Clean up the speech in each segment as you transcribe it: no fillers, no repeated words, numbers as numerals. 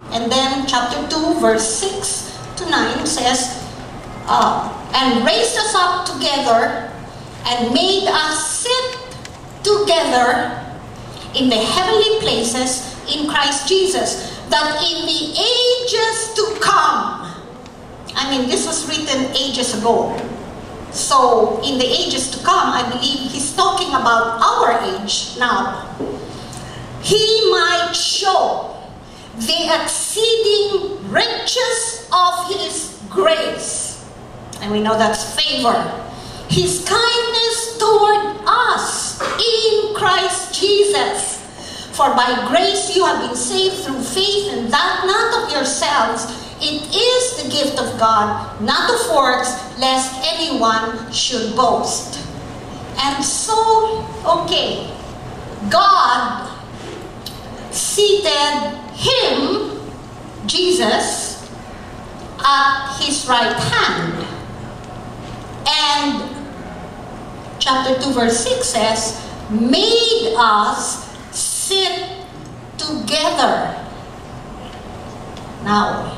And then chapter 2, verse 6 to 9 says, and raised us up together and made us sit together in the heavenly places in Christ Jesus, that in the ages to come, I mean, this was written ages ago. So, in the ages to come, I believe he's talking about our age now. He might show the exceeding riches of his grace. And we know that's favor. His kindness toward us in Christ Jesus. For by grace you have been saved through faith, and that not of yourselves. It is the gift of God, not of works, lest anyone should boast. And so, okay, God seated him, Jesus, at his right hand. And chapter 2 verse 6 says, made us sit together. Now,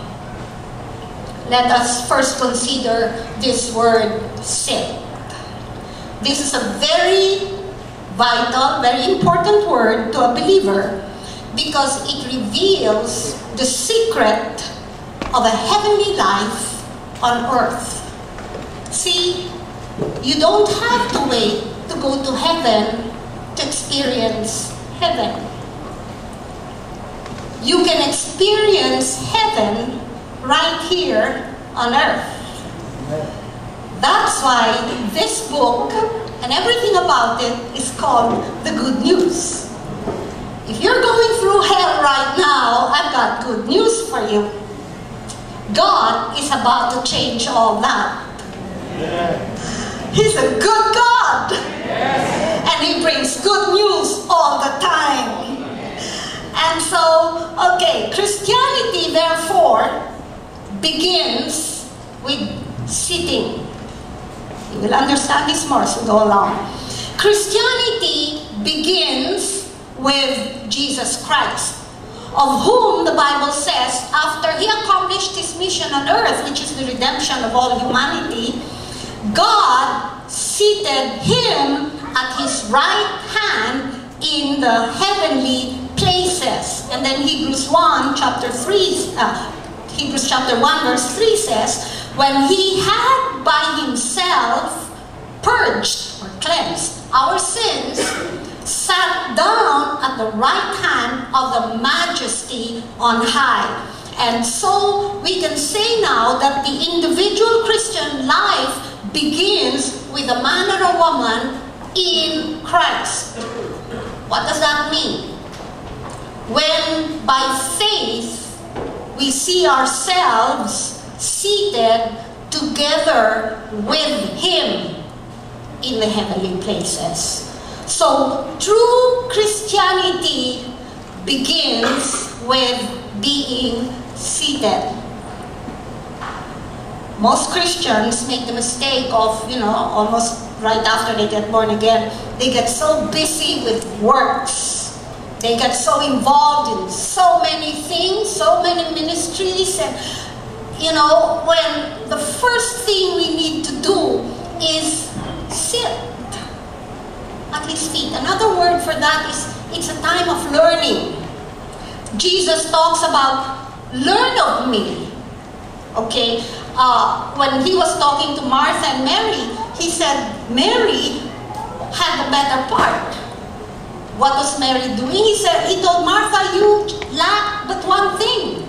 let us first consider this word sit. This is a very vital, very important word to a believer because it reveals the secret of a heavenly life on earth. See, you don't have to wait to go to heaven to experience heaven. You can experience heaven right here on earth. That's why this book and everything about it is called the Good News. If you're going through hell right now, I've got good news for you. God is about to change all that. He's a good God. And he brings good news all the time. And so, okay, Christianity therefore begins with sitting. You will understand this more as we go along. Christianity begins with Jesus Christ, of whom the Bible says, after he accomplished his mission on earth, which is the redemption of all humanity, God seated him at his right hand in the heavenly places. And then Hebrews chapter 1 verse 3 says, when he had by himself purged or cleansed our sins, sat down at the right hand of the majesty on high. And so we can say now that the individual Christian life begins with a man or a woman in Christ. What does that mean? When by faith we see ourselves seated together with him in the heavenly places. So true Christianity begins with being seated. Most Christians make the mistake of, almost right after they get born again, they get so busy with works. They get so involved in so many things, so many ministries, and when the first thing we need to do is sit at his feet. Another word for that is it's a time of learning. Jesus talks about learn of me. Okay, when he was talking to Martha and Mary, he said Mary had the better part. What was Mary doing? He told Martha, you lack but one thing.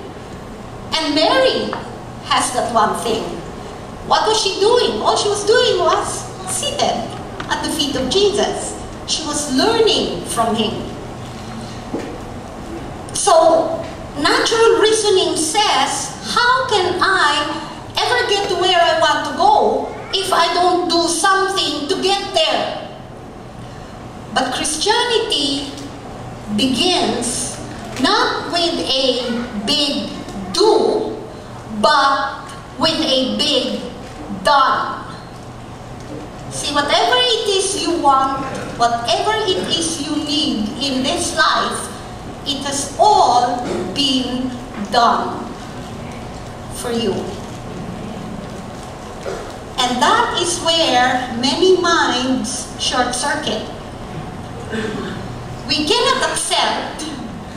And Mary has that one thing. What was she doing? All she was doing was seated at the feet of Jesus. She was learning from him. So, natural reasoning says, how can I ever get to where I want to go if I don't do something to get there? But Christianity begins not with a big do, but with a big done. See, whatever it is you want, whatever it is you need in this life, it has all been done for you. And that is where many minds short-circuit. We cannot accept,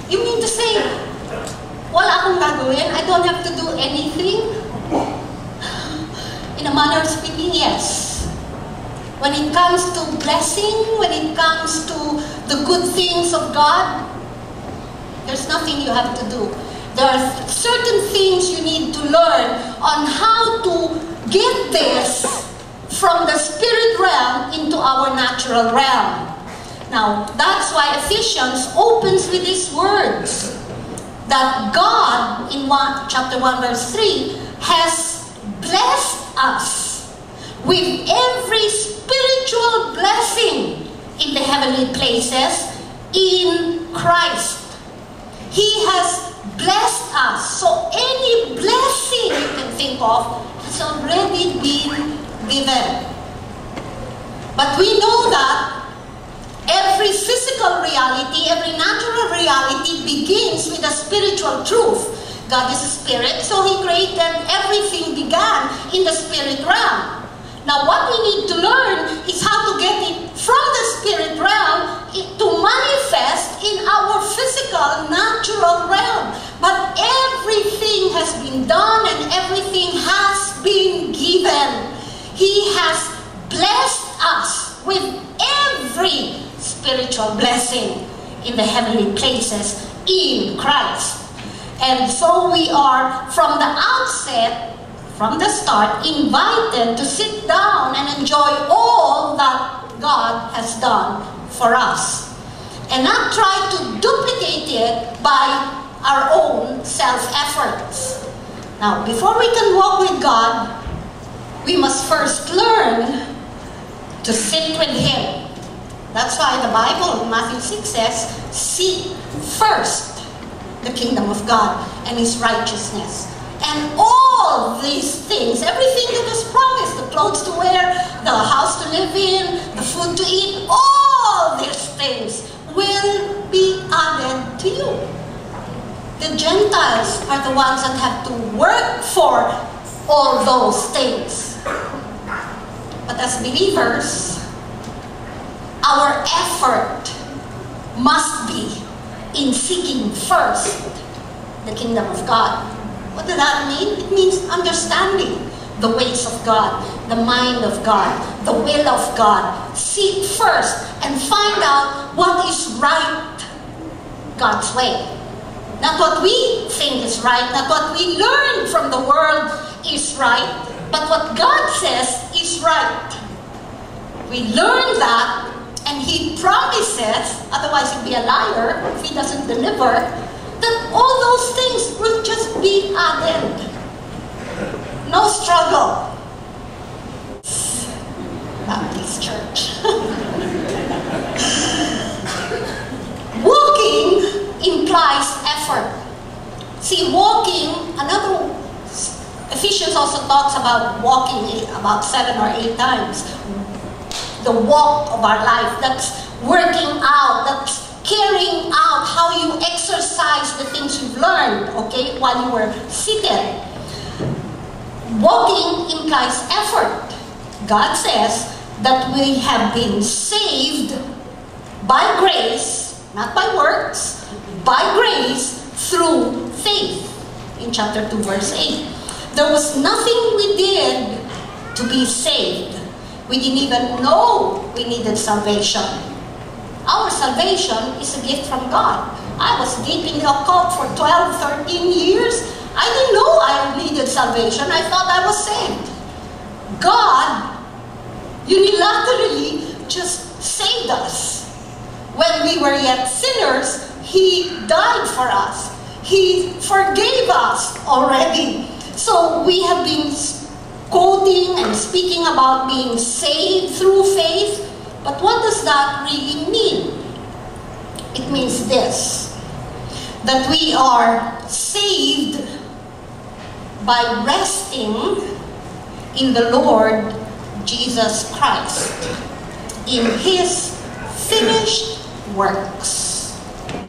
you mean to say, wala akong gagawin, I don't have to do anything? In a manner of speaking, yes. When it comes to blessing, when it comes to the good things of God, there's nothing you have to do. There are certain things you need to learn on how to get this from the spirit realm into our natural realm. Now, that's why Ephesians opens with these words, that God, in chapter 1, verse 3, has blessed us with every spiritual blessing in the heavenly places in Christ. He has blessed us. So any blessing you can think of has already been given. But we know that every physical reality, every natural reality begins with a spiritual truth. God is a spirit, so He created, everything began in the spirit realm. Now what we need to learn is how to get it from the spirit realm to manifest in our physical, natural realm. But everything has been done and everything has been given. He has blessed us with every spiritual blessing in the heavenly places in Christ. And so we are, from the outset, from the start, invited to sit down and enjoy all that God has done for us. And not try to duplicate it by our own self-efforts. Now, before we can walk with God, we must first learn to sit with Him. That's why the Bible in Matthew 6 says, seek first the kingdom of God and His righteousness. And all these things, everything that was promised, the clothes to wear, the house to live in, the food to eat, all these things will be added to you. The Gentiles are the ones that have to work for all those things. But as believers, our effort must be in seeking first the kingdom of God. What does that mean? It means understanding the ways of God, the mind of God, the will of God. Seek first and find out what is right God's way. Not what we think is right, not what we learn from the world is right, but what God says is right. We learn that, and He promises, otherwise He'd be a liar if He doesn't deliver, that all those things will just be added. No struggle. Baptist Church. Walking implies effort. See, walking, Ephesians also talks about walking about 7 or 8 times. The walk of our life, that's working out, that's carrying out how you exercise the things you've learned, okay, while you were seated. Walking implies effort. God says that we have been saved by grace, not by works, by grace through faith. In chapter 2, verse 8. There was nothing we did to be saved. We didn't even know we needed salvation. Our salvation is a gift from God. I was deep in the occult for 12, 13 years. I didn't know I needed salvation. I thought I was saved. God unilaterally just saved us. When we were yet sinners, He died for us. He forgave us already. So we have been quoting and speaking about being saved through faith. But what does that really mean? It means this, that we are saved by resting in the Lord Jesus Christ, in His finished works.